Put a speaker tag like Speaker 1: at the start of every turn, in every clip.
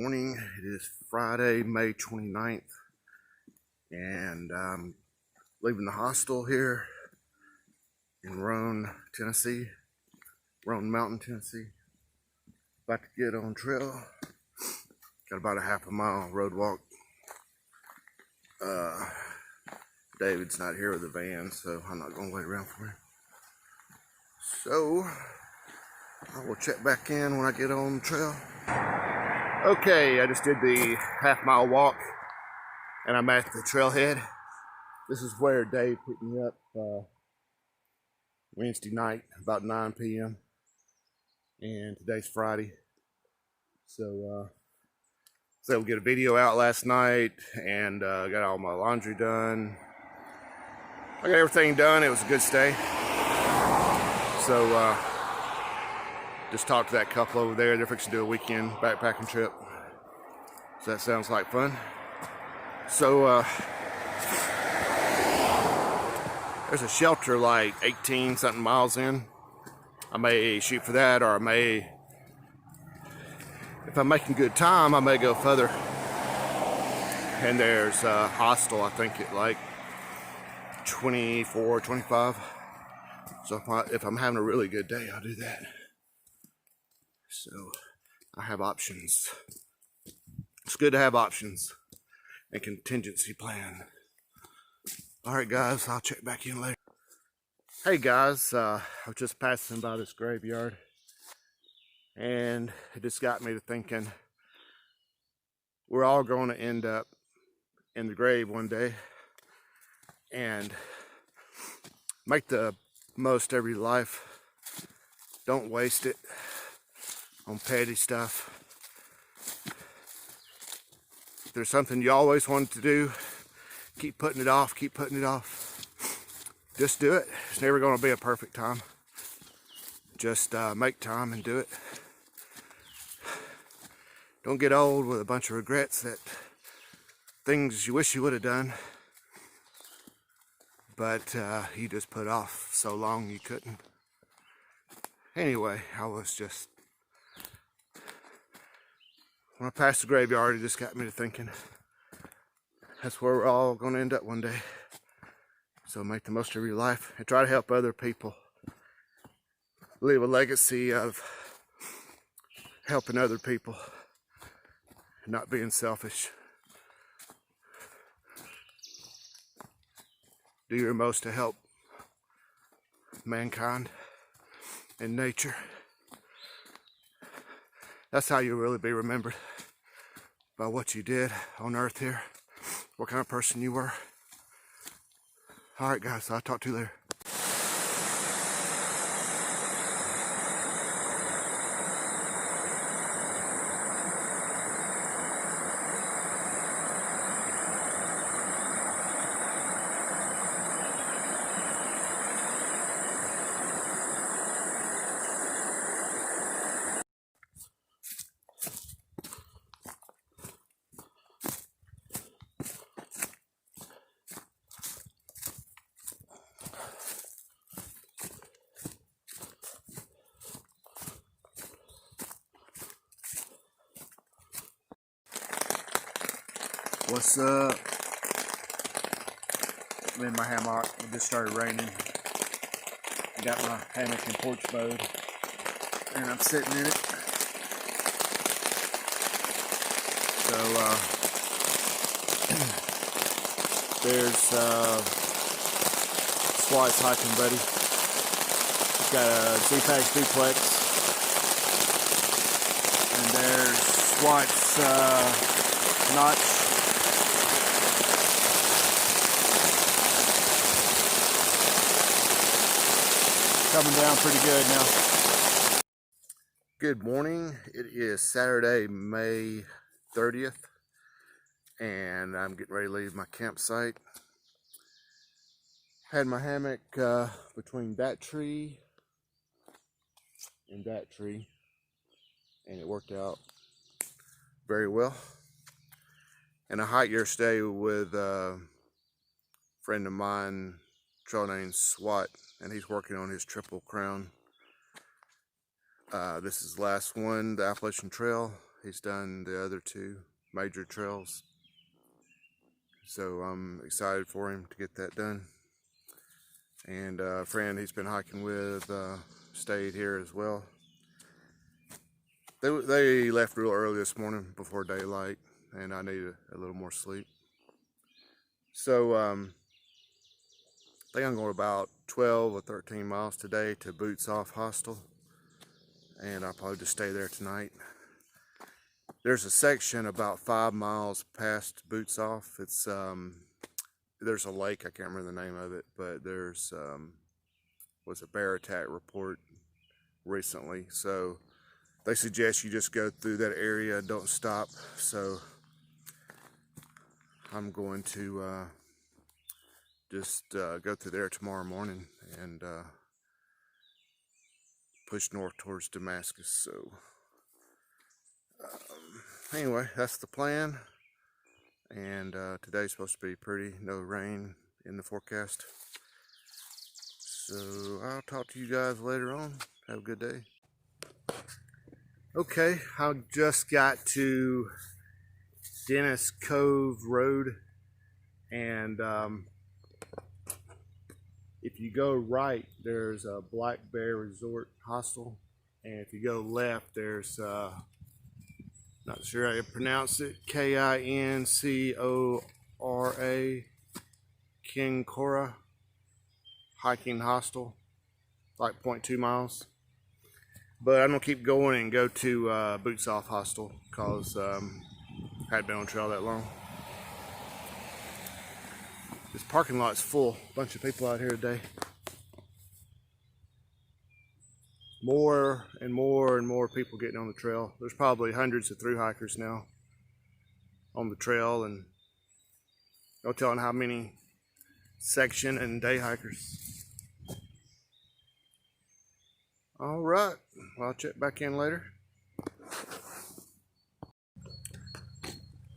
Speaker 1: morning. It is Friday, May 29th, and I'm leaving the hostel here in Roan, Tennessee, Roan Mountain, Tennessee. About to get on trail. Got about a half a mile road walk. David's not here with the van, so I'm not going to wait around for him. So I will check back in when I get on the trail. Okay, I just did the half-mile walk, and I'm at the trailhead. This is where Dave picked me up Wednesday night, about 9 p.m. And today's Friday. So we'll get a video out last night, and got all my laundry done. I got everything done. It was a good stay. So just talked to that couple over there. They're fixing to do a weekend backpacking trip. So that sounds like fun. So there's a shelter like 18 something miles in. I may shoot for that, or I may, if I'm making good time, I may go further. And there's a hostel, I think at like 24, 25. So if I'm having a really good day, I'll do that. So I have options. It's good to have options and contingency plan. All right, guys, I'll check back in later. Hey, guys, I was just passing by this graveyard, and it just got me to thinking we're all going to end up in the grave one day, and make the most every life. Don't waste it on petty stuff. If there's something you always wanted to do, keep putting it off, keep putting it off. Just do it. It's never going to be a perfect time. Just make time and do it. Don't get old with a bunch of regrets that things you wish you would have done, but you just put off so long you couldn't. Anyway, I was just, when I passed the graveyard, it just got me to thinking that's where we're all going to end up one day. So make the most of your life and try to help other people. Leave a legacy of helping other people and not being selfish. Do your most to help mankind and nature. That's how you'll really be remembered, by what you did on earth here, what kind of person you were. All right, guys, I'll talk to you later. What's up? I'm in my hammock. It just started raining. I got my hammock in porch mode, and I'm sitting in it. So there's Squat's hiking buddy. He's got a Z-Pax duplex, and there's Squat's notch. Coming down pretty good now. Good morning. It is Saturday, May 30th, and I'm getting ready to leave my campsite. Had my hammock between that tree and that tree, and it worked out very well. And I hiked yesterday with a friend of mine, trail named SWAT, and he's working on his Triple Crown. This is the last one, the Appalachian Trail, He's done the other 2 major trails. So I'm excited for him to get that done. And a friend he's been hiking with stayed here as well. They left real early this morning before daylight, and I needed a little more sleep. So I think I'm going about 12 or 13 miles today to Boots Off Hostel, and I'll probably just stay there tonight. There's a section about 5 miles past Boots Off. It's there's a lake, I can't remember the name of it, but there's was a bear attack report recently, so they suggest you just go through that area, don't stop. So I'm going to just go through there tomorrow morning and push north towards Damascus. So anyway, that's the plan. And today's supposed to be pretty, no rain in the forecast. So I'll talk to you guys later on. Have a good day. Okay, I just got to Dennis Cove Road, and if you go right, there's a Black Bear Resort Hostel, and if you go left, there's not sure how you pronounce it, Kincora, Kincora Hiking Hostel, like 0.2 miles. But I'm gonna keep going and go to Boots Off Hostel because I hadn't been on trail that long. This parking lot's full. A bunch of people out here today. More and more and more people getting on the trail. There's probably hundreds of thru-hikers now on the trail, and no telling how many section and day hikers. All right, well, I'll check back in later.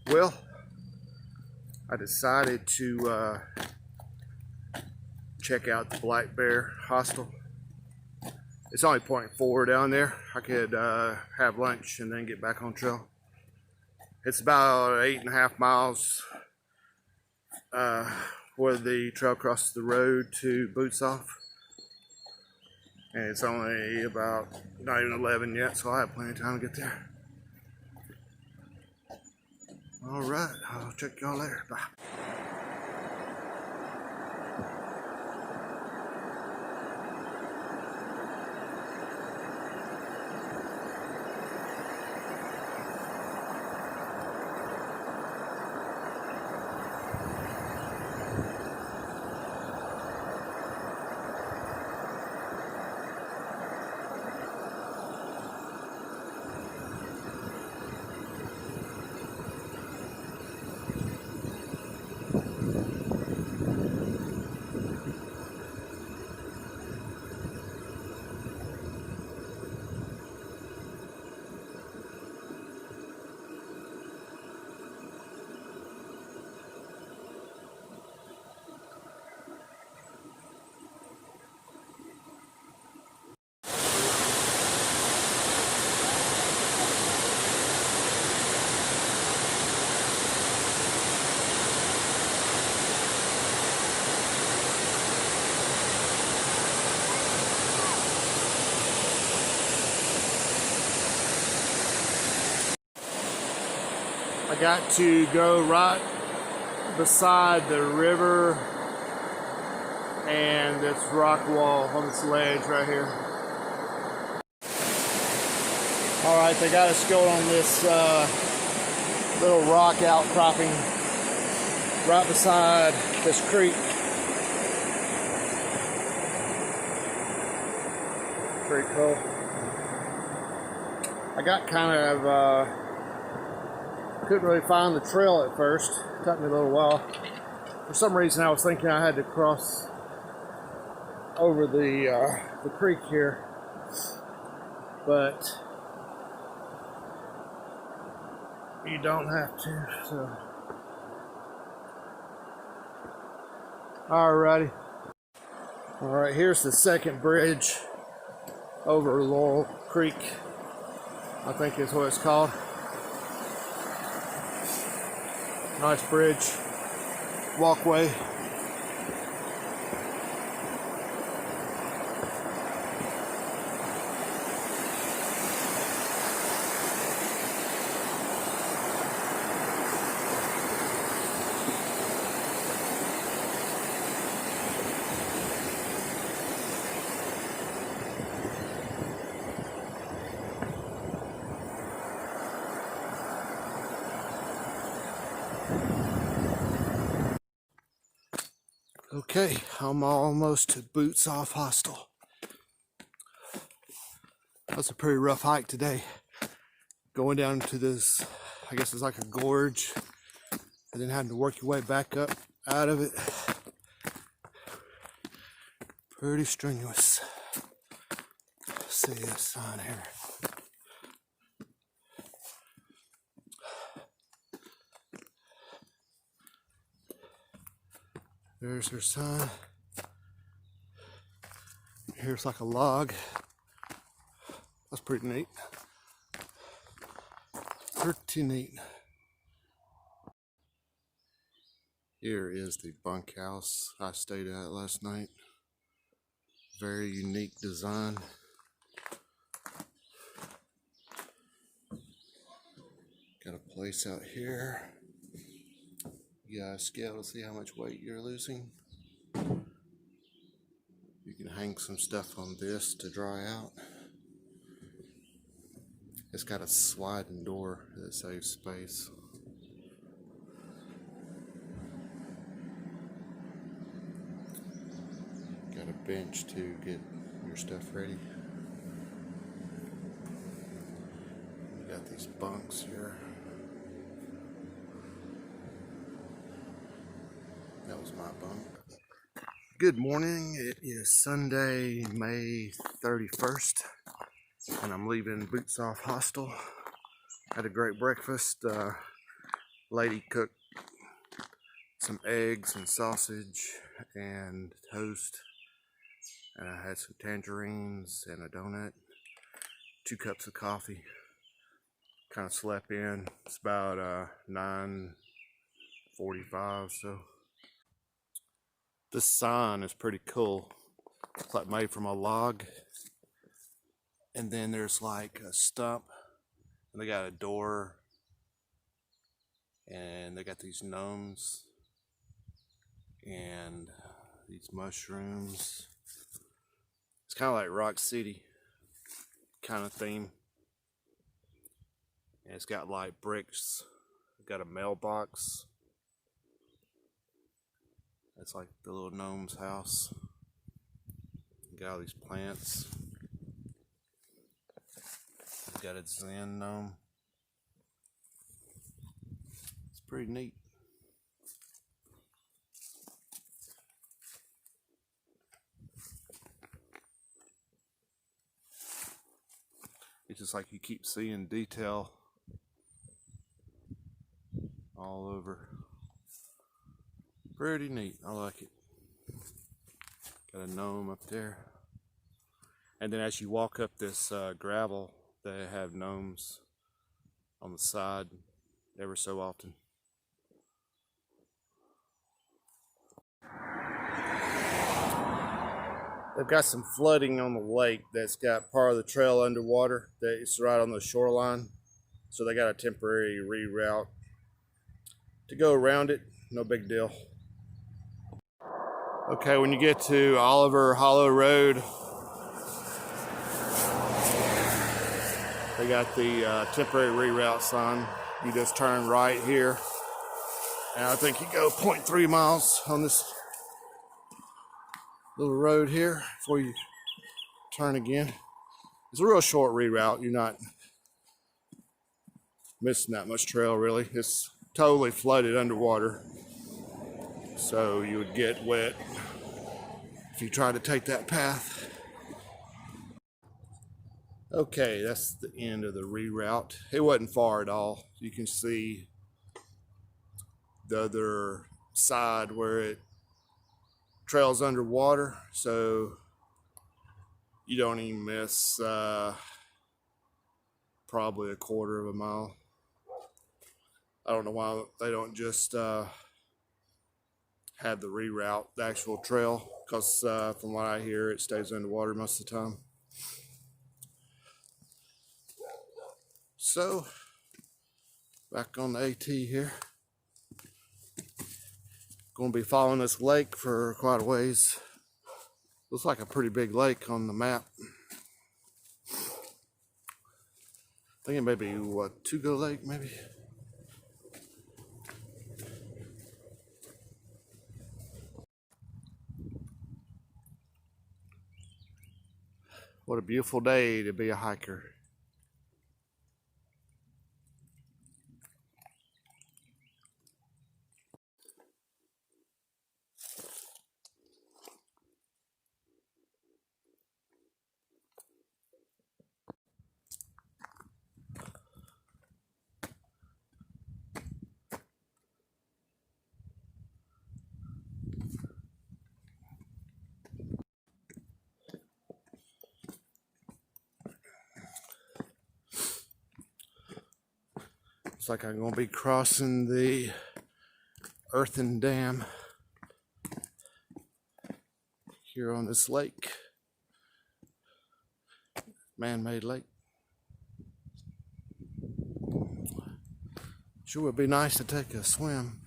Speaker 1: Well, I decided to check out the Black Bear Hostel. It's only 0.4 down there. I could have lunch and then get back on trail. It's about 8.5 miles where the trail crosses the road to Boots Off. And it's only about not even 11 yet, so I have plenty of time to get there. All right, I'll check y'all later. Bye. I got to go right beside the river and this rock wall on this ledge right here. All right, they got us going on this little rock outcropping right beside this creek. Pretty cool. I got kind of couldn't really find the trail at first. It took me a little while. For some reason I was thinking I had to cross over the creek here, but you don't have to. So alrighty. Alright, here's the second bridge over Laurel Creek, I think is what it's called. Nice bridge, walkway. Okay, I'm almost to Boots Off Hostel. That's a pretty rough hike today. Going down to this, I guess it's like a gorge, and then having to work your way back up out of it. Pretty strenuous. See this sign here. There's her sign. Here's like a log. That's pretty neat. Pretty neat. Here is the bunkhouse I stayed at last night. Very unique design. Got a place out here. You got a scale to see how much weight you're losing. You can hang some stuff on this to dry out. It's got a sliding door that saves space. Got a bench to get your stuff ready. You got these bunks here. That was my bunk. Good morning. It is Sunday, May 31st, and I'm leaving Boots Off Hostel. Had a great breakfast. Lady cooked some eggs and sausage and toast, and I had some tangerines and a donut, 2 cups of coffee. Kind of slept in. It's about 9:45, so. This sign is pretty cool. It's like made from a log, and then there's like a stump, and they got a door, and they got these gnomes and these mushrooms. It's kind of like Rock City kind of theme. And it's got like bricks. Got a mailbox. That's like the little gnome's house. Got all these plants. Got a Zen gnome. It's pretty neat. It's just like you keep seeing detail all over. Pretty neat. I like it. Got a gnome up there. And then as you walk up this gravel, they have gnomes on the side ever so often. They've got some flooding on the lake that's got part of the trail underwater. It's right on the shoreline. So they got a temporary reroute to go around it. No big deal. Okay, when you get to Oliver Hollow Road, they got the temporary reroute sign. You just turn right here, and I think you go 0.3 miles on this little road here before you turn again. It's a real short reroute. You're not missing that much trail, really. It's totally flooded underwater, so you would get wet if you try to take that path. Okay, that's the end of the reroute. It wasn't far at all. You can see the other side where it trails underwater, so you don't even miss probably 1/4 of a mile. I don't know why they don't just have the reroute the actual trail, because from what I hear, it stays underwater most of the time. So, back on the AT here. Going to be following this lake for quite a ways. Looks like a pretty big lake on the map. I think it may be, what, To-Go Lake, maybe? What a beautiful day to be a hiker. Looks like I'm going to be crossing the earthen dam here on this lake, man-made lake. Sure would be nice to take a swim.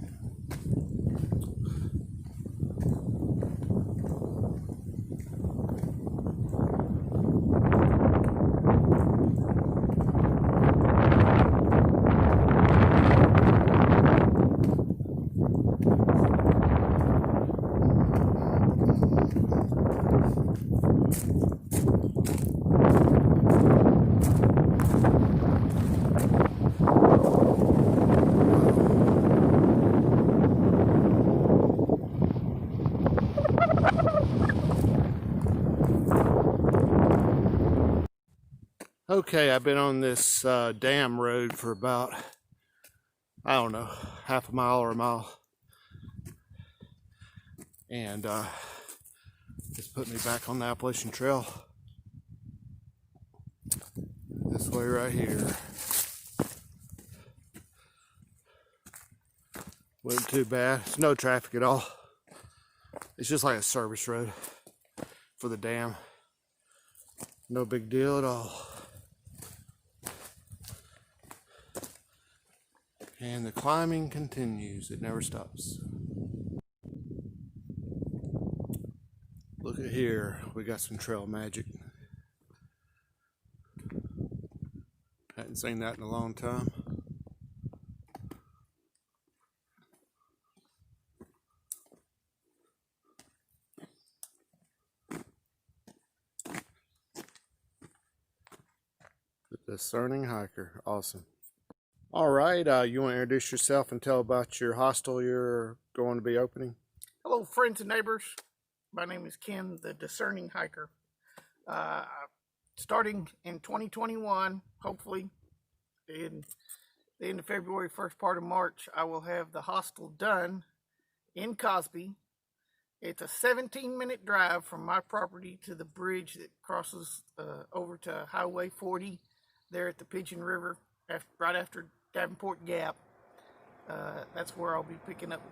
Speaker 1: Okay, I've been on this dam road for about, I don't know, half a mile or a mile. And it's put me back on the Appalachian Trail. This way right here. Wasn't too bad. It's no traffic at all. It's just like a service road for the dam. No big deal at all. And the climbing continues. It never stops. Look at here. We got some trail magic. Hadn't seen that in a long time. The Discerning hiker. Awesome. All right, you want to introduce yourself and tell about your hostel you're going to be opening?
Speaker 2: Hello, friends and neighbors. My name is Ken, the Discerning hiker. Starting in 2021, hopefully in the end of February, first part of March, I will have the hostel done in Cosby. It's a 17-minute drive from my property to the bridge that crosses over to Highway 40 there at the Pigeon River, right after Davenport Gap. That's where I'll be picking up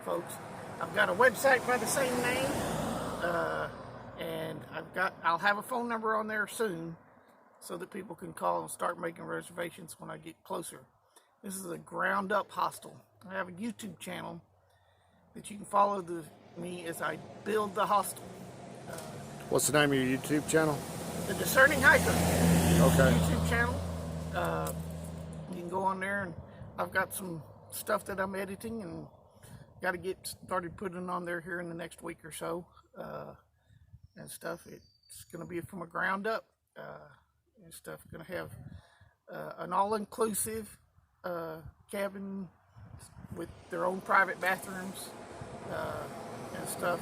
Speaker 2: folks. I've got a website by the same name, and I'll have a phone number on there soon so that people can call and start making reservations when I get closer. This is a ground up hostel. I have a YouTube channel that you can follow me as I build the hostel.
Speaker 1: What's the name of your YouTube channel?
Speaker 2: The Discerning Hiker.
Speaker 1: Okay.
Speaker 2: YouTube channel. You can go on there, and I've got some stuff that I'm editing and got to get started putting on there here in the next week or so, and stuff. It's going to be from a ground up and stuff. Going to have an all-inclusive cabin with their own private bathrooms and stuff.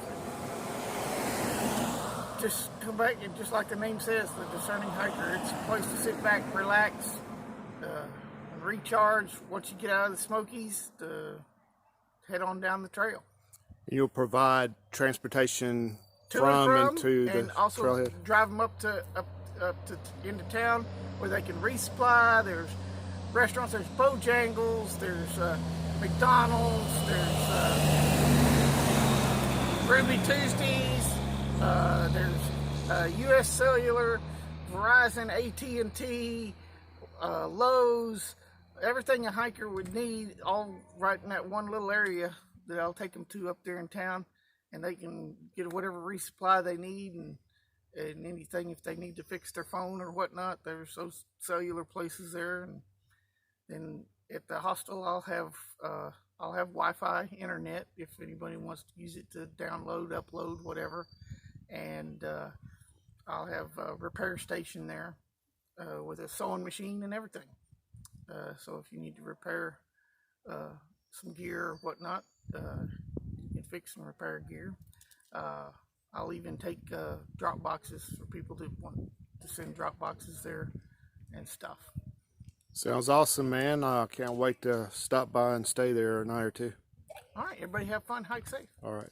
Speaker 2: Just come back, and just like the name says, the Discerning hiker. It's a place to sit back, relax, and recharge once you get out of the Smokies to head on down the trail.
Speaker 1: You'll provide transportation
Speaker 2: To
Speaker 1: from
Speaker 2: and
Speaker 1: and to the
Speaker 2: and also
Speaker 1: trailhead?
Speaker 2: drive them up to into town where they can resupply. There's restaurants. There's Bojangles, there's McDonald's, there's Ruby Tuesdays, there's U.S. Cellular, Verizon, AT&T, Lowe's, everything a hiker would need, all right in that one little area that I'll take them to up there in town, and they can get whatever resupply they need, and anything if they need to fix their phone or whatnot. There's those cellular places there. And then at the hostel I'll have Wi-Fi internet if anybody wants to use it to download, upload, whatever. And I'll have a repair station there with a sewing machine and everything. So if you need to repair some gear or whatnot, you can fix and repair gear. I'll even take drop boxes for people that want to send drop boxes there and stuff.
Speaker 1: Sounds awesome, man. I can't wait to stop by and stay there a night or two.
Speaker 2: All right, everybody have fun, hike safe.
Speaker 1: All right.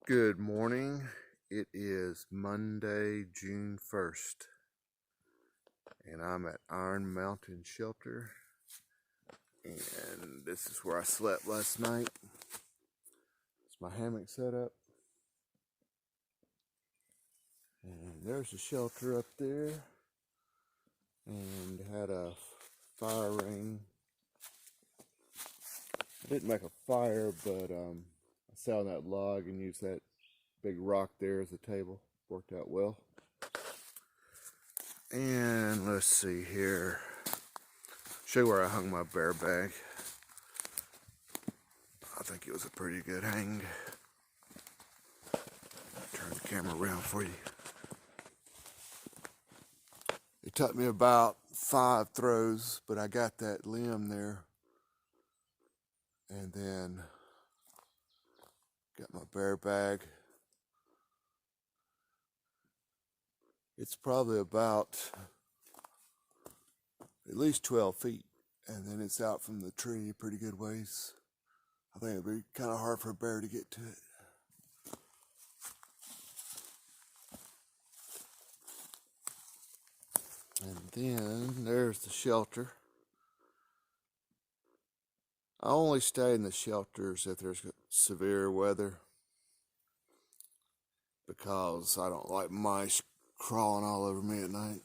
Speaker 1: Good morning. It is Monday, June 1st, and I'm at Iron Mountain Shelter, and this is where I slept last night. It's my hammock set up, and there's a shelter up there, and had a fire ring. I didn't make a fire, but I sat on that log and used that big rock there as a table. Worked out well. And let's see here. Show you where I hung my bear bag. I think it was a pretty good hang. Turn the camera around for you. It took me about 5 throws, but I got that limb there. And then got my bear bag. It's probably about at least 12 feet, and then it's out from the tree a pretty good ways. I think it'd be kind of hard for a bear to get to it. And then there's the shelter. I only stay in the shelters if there's severe weather, because I don't like mice crawling all over me at night.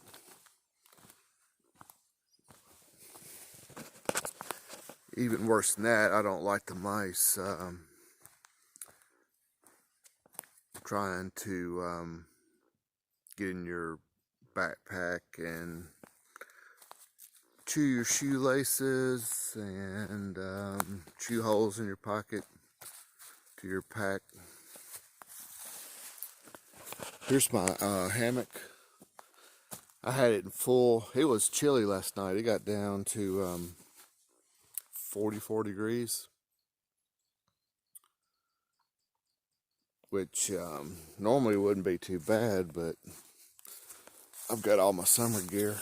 Speaker 1: Even worse than that, I don't like the mice trying to get in your backpack and chew your shoelaces and chew holes in your pocket to your pack. Here's my hammock. I had it in full. It was chilly last night. It got down to 44 degrees, which normally wouldn't be too bad, but I've got all my summer gear.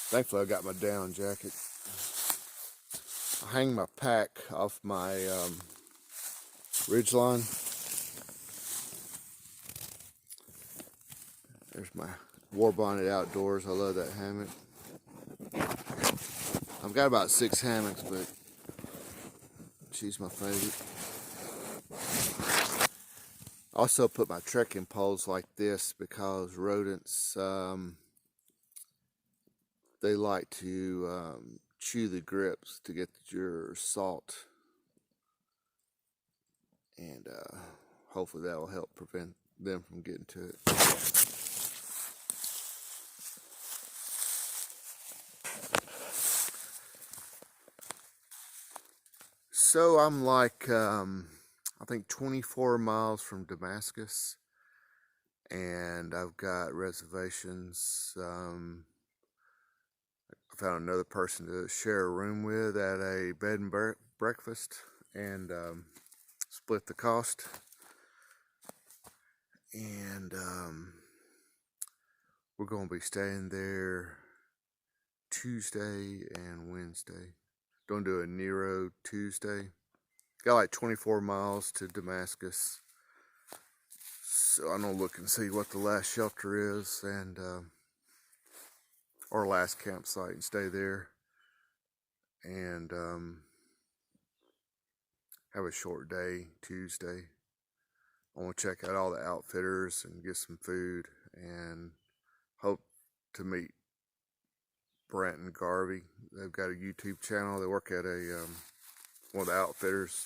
Speaker 1: Thankfully, I got my down jacket. I hang my pack off my ridgeline. There's my war bonnet outdoors. I love that hammock. I've got about 6 hammocks, but she's my favorite. I also put my trekking poles like this because rodents, they like to chew the grips to get your salt, and hopefully that will help prevent them from getting to it. So I'm like, I think 24 miles from Damascus, and I've got reservations. I found another person to share a room with at a bed and breakfast, and split the cost. And we're going to be staying there Tuesday and Wednesday. Don't do a Nero Tuesday. Got like 24 miles to Damascus. So I'm gonna look and see what the last shelter is, and our last campsite and stay there, and have a short day Tuesday. I want to check out all the outfitters and get some food, and hope to meet Brent and Garvey. They've got a YouTube channel. They work at a one of the outfitters.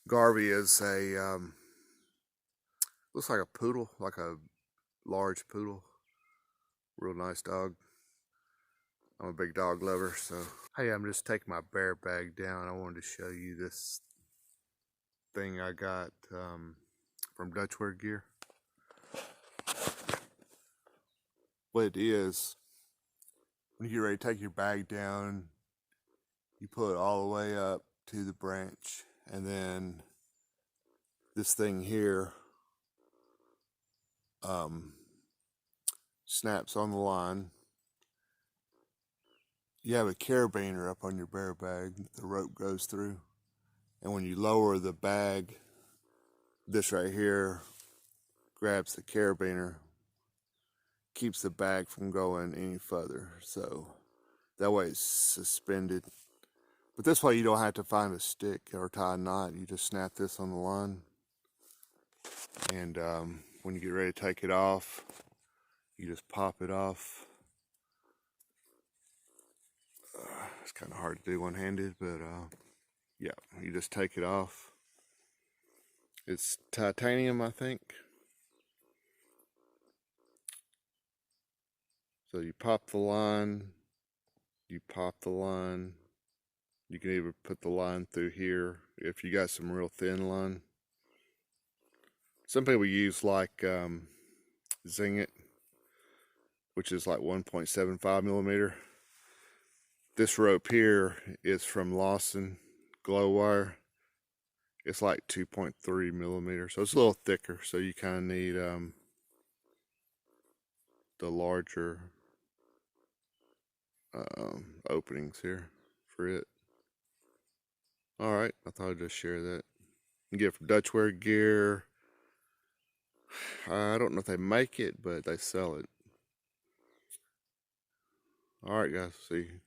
Speaker 1: Garvey is a looks like a poodle, like a large poodle. Real nice dog. I'm a big dog lover, so. Hey, I'm just taking my bear bag down. I wanted to show you this thing I got from Dutchware Gear. What it is, when you get ready to take your bag down, you pull it all the way up to the branch, and then this thing here snaps on the line. You have a carabiner up on your bear bag that the rope goes through, and when you lower the bag, this right here grabs the carabiner, keeps the bag from going any further, so that way it's suspended. But this way you don't have to find a stick or tie a knot. You just snap this on the line, and when you get ready to take it off, you just pop it off. It's kind of hard to do one-handed, but yeah, you just take it off. It's titanium, I think. So you pop the line, you pop the line. You can even put the line through here if you got some real thin line. Some people use like Zing It, which is like 1.75 millimeter. This rope here is from Lawson Glow Wire. It's like 2.3 millimeter, so it's a little thicker. So you kind of need the larger openings here for it. All right, I thought I'd just share that. You can get it from Dutchware Gear. I don't know if they make it, but they sell it. All right, guys, see you.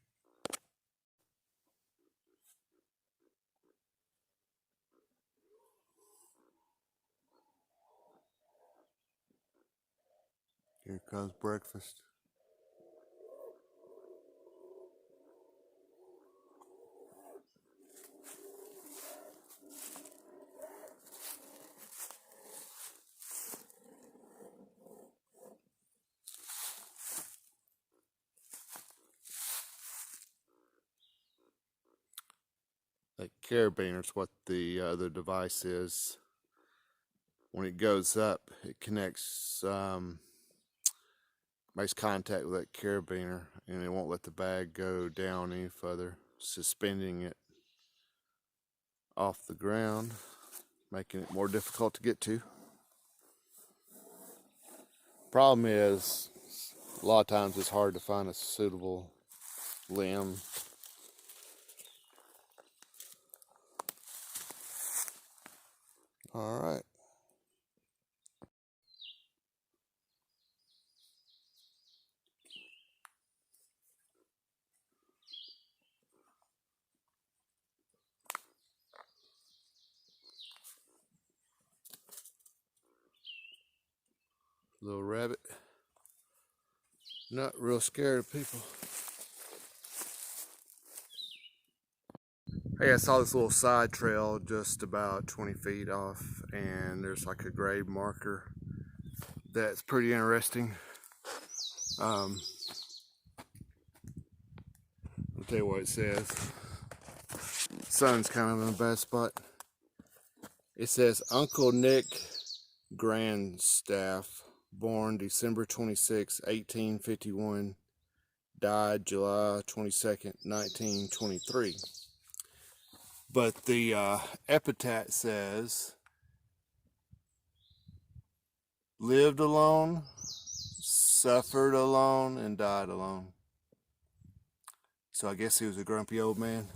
Speaker 1: Here comes breakfast. That carabiner is what the other device is. When it goes up, it connects, makes contact with that carabiner, and it won't let the bag go down any further, suspending it off the ground, making it more difficult to get to. Problem is, a lot of times it's hard to find a suitable limb. All right. Little rabbit. Not real scared of people. Hey, I saw this little side trail just about 20 feet off, and there's like a grave marker that's pretty interesting. I'll tell you what it says. Sun's kind of in a bad spot. It says Uncle Nick Grandstaff, born December 26, 1851, died July 22nd, 1923. But the epitaph says, lived alone, suffered alone, and died alone. So I guess he was a grumpy old man.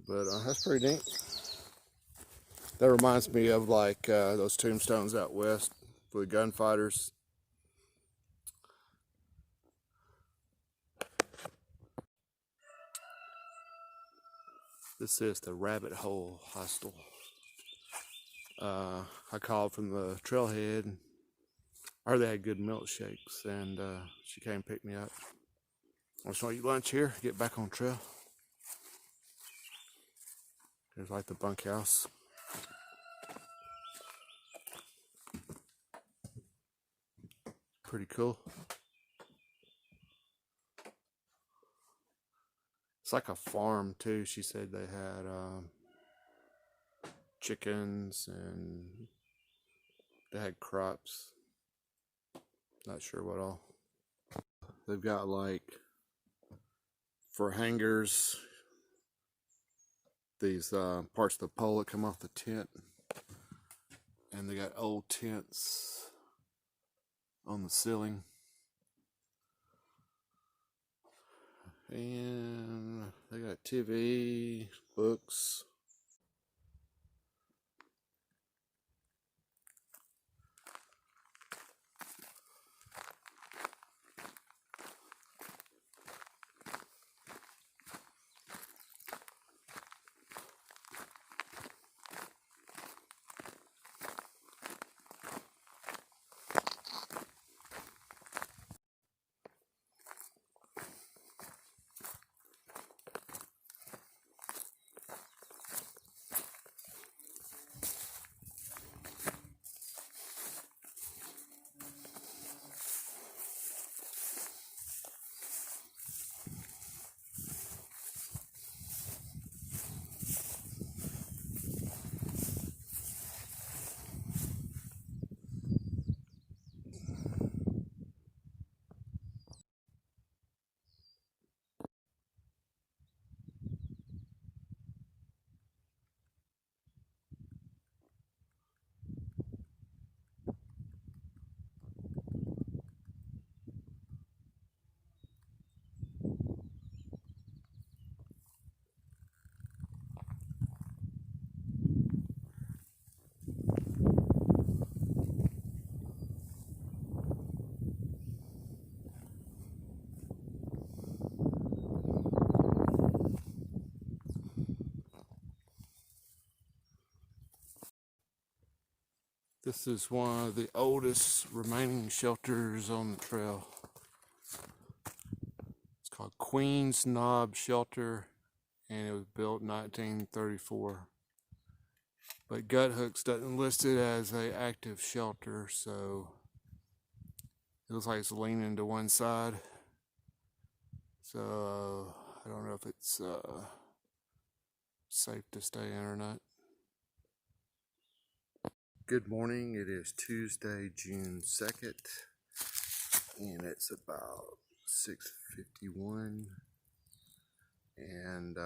Speaker 1: But that's pretty neat. That reminds me of like those tombstones out west for the gunfighters. This is the Rabbit Hole Hostel. I called from the trailhead. I heard they had good milkshakes, and she came and picked me up. I just want to eat lunch here, get back on trail. There's like the bunkhouse. Pretty cool. It's like a farm too. She said they had chickens and they had crops. Not sure what all. They've got like for hangers these parts of the pole that come off the tent, and they got old tents on the ceiling, and they got TV, books. This is one of the oldest remaining shelters on the trail. It's called Queen's Knob Shelter, and it was built in 1934. But Guthooks doesn't list it as an active shelter, so it looks like it's leaning to one side. So I don't know if it's safe to stay in or not. Good morning. It is Tuesday, June 2nd, and it's about 6:51. And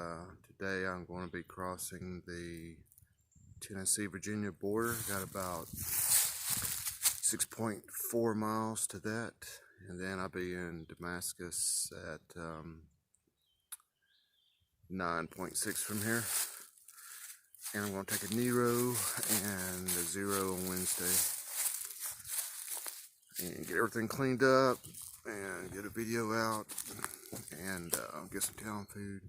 Speaker 1: today I'm going to be crossing the Tennessee-Virginia border. Got about 6.4 miles to that, and then I'll be in Damascus at 9.6 from here. And I'm going to take a Nero and a Zero on Wednesday and get everything cleaned up and get a video out and get some town food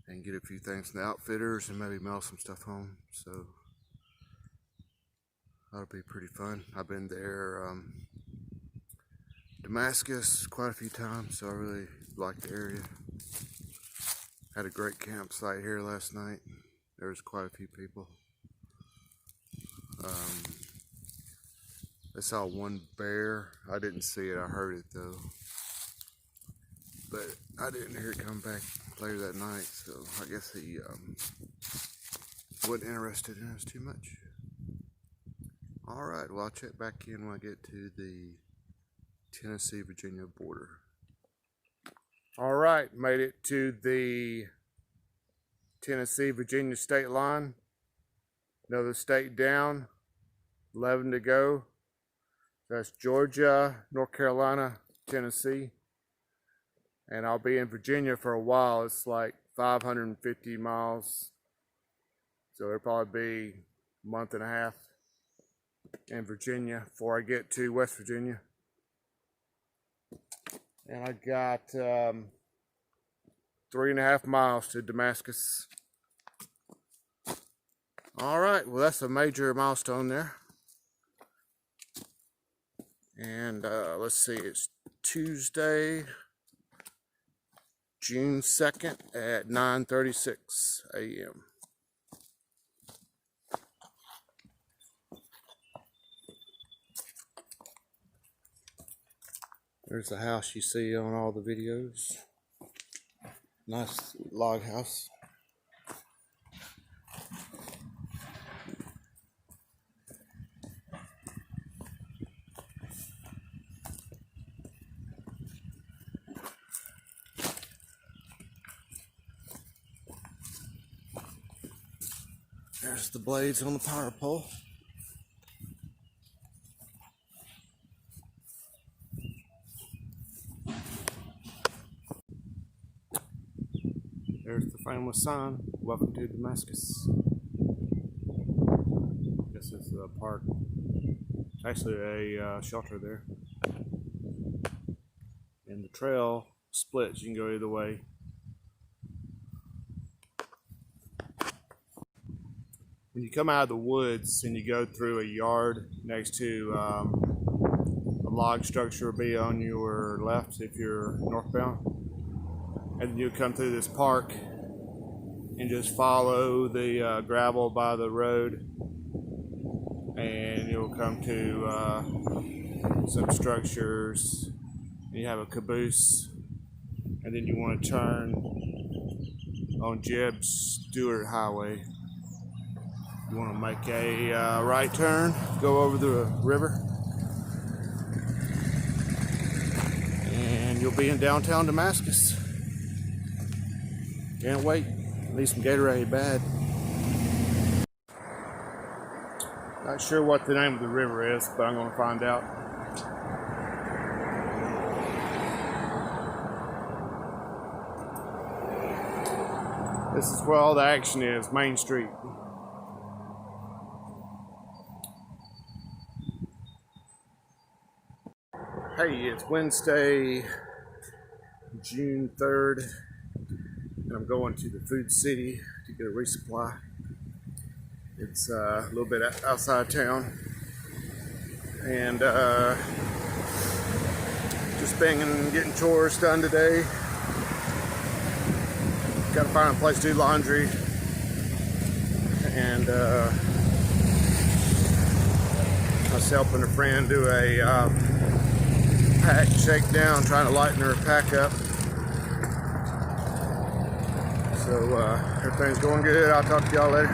Speaker 1: and get a few things from the outfitters and maybe mail some stuff home. So that'll be pretty fun. I've been there, Damascus, quite a few times, so I really like the area. Had a great campsite here last night. There was quite a few people. I saw one bear. I didn't see it, I heard it though. But I didn't hear it come back later that night, so I guess he wasn't interested in us too much. Alright, well I'll check back in when I get to the Tennessee-Virginia border. Alright, made it to the Tennessee-Virginia state line. Another state down, 11 to go. That's Georgia, North Carolina, Tennessee. And I'll be in Virginia for a while. It's like 550 miles. So it'll probably be a month and a half in Virginia before I get to West Virginia. And I got 3.5 miles to Damascus. All right, well, that's a major milestone there. And let's see, it's Tuesday, June 2nd at 9:36 a.m. There's the house you see on all the videos. Nice log house. There's the blades on the power pole. There's the famous sign, "Welcome to Damascus." This is the park. It's actually a shelter there. And the trail splits, you can go either way. When you come out of the woods and you go through a yard next to a log structure, will be on your left if you're northbound. And then you come through this park and just follow the gravel by the road, and you'll come to some structures. And you have a caboose, and then you want to turn on Jeb Stewart Highway. You want to make a right turn, go over the river, and you'll be in downtown Damascus. Can't wait. Need some Gatorade bad. Not sure what the name of the river is, but I'm going to find out. This is where all the action is, Main Street. Hey, it's Wednesday, June 3rd, and I'm going to the Food City to get a resupply. It's a little bit outside town, and just been getting chores done today. Got to find a place to do laundry, and I was helping a friend do a pack shakedown, trying to lighten her pack up. So everything's going good. I'll talk to y'all later.